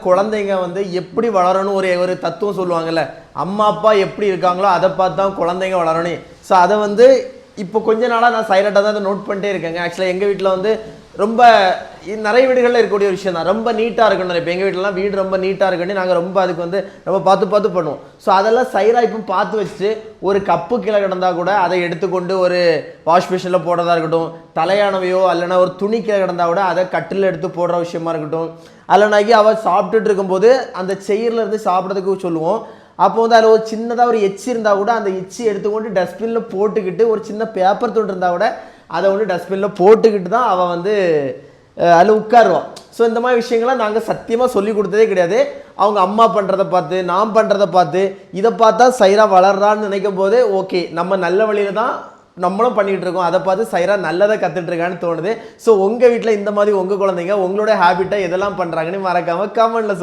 குழந்தைங்க வந்து எப்படி வளரணும் ஒரு தத்துவம் சொல்லுவாங்கல்ல, அம்மா அப்பா எப்படி இருக்காங்களோ அதை பார்த்து தான் குழந்தைங்க வளரணும். ஸோ அதை வந்து இப்போ கொஞ்ச நாளாக நான் சைலண்டாக தான் நோட் பண்ணிட்டே இருக்கேங்க. ஆக்சுவலாக எங்கள் வீட்டில் வந்து ரொம்ப நிறைய வீடுகளில் இருக்கக்கூடிய ஒரு விஷயம் தான், ரொம்ப நீட்டாக இருக்கணும். இப்போ எங்கள் வீட்டிலலாம் வீடு ரொம்ப நீட்டாக இருக்கணும், நாங்கள் ரொம்ப அதுக்கு வந்து ரொம்ப பார்த்து பண்ணுவோம். ஸோ அதெல்லாம் சைரா இப்போ பார்த்து வச்சுட்டு ஒரு கப்பு கீழே கிடந்தா கூட அதை எடுத்துக்கொண்டு ஒரு வாஷ் மிஷினில் போடுறதா இருக்கட்டும், தலையானவையோ இல்லைனா ஒரு துணி கீழே கிடந்தா கூட அதை கட்டில் எடுத்து போடுற விஷயமா இருக்கட்டும், அல்லனாக்கி அவள் சாப்பிட்டுட்டு இருக்கும்போது அந்த செயிரில் இருந்து சாப்பிட்றதுக்கு சொல்லுவோம். அப்போ வந்து அதில் ஒரு சின்னதாக ஒரு எச்சி இருந்தால் கூட அந்த எச்சி எடுத்துக்கொண்டு டஸ்ட்பினில் போட்டுக்கிட்டு, ஒரு சின்ன பேப்பர் துண்டு இருந்தால் கூட அதை வந்து டஸ்ட்பினில் போட்டுக்கிட்டு தான் அவள் வந்து அதில் உட்காருவான். ஸோ இந்த மாதிரி விஷயங்கள்லாம் நாங்கள் சத்தியமாக சொல்லி கொடுத்ததே கிடையாது. அவங்க அம்மா பண்ணுறதை பார்த்து, நான் பண்ணுறதை பார்த்து, இதை பார்த்தா சைரா வளர்றான்னு நினைக்கும் போது ஓகே, நம்ம நல்ல வழியில் தான் நம்மளும் பண்ணிகிட்டு இருக்கோம், அதை பார்த்து சைரா நல்லதை கற்றுட்டு இருக்கான்னு தோணுது. ஸோ உங்கள் வீட்டில் இந்த மாதிரி உங்கள் குழந்தைங்க உங்களோட ஹேபிட்டை எதெல்லாம் பண்ணுறாங்கன்னு மறக்காமல் கமெண்ட்டில்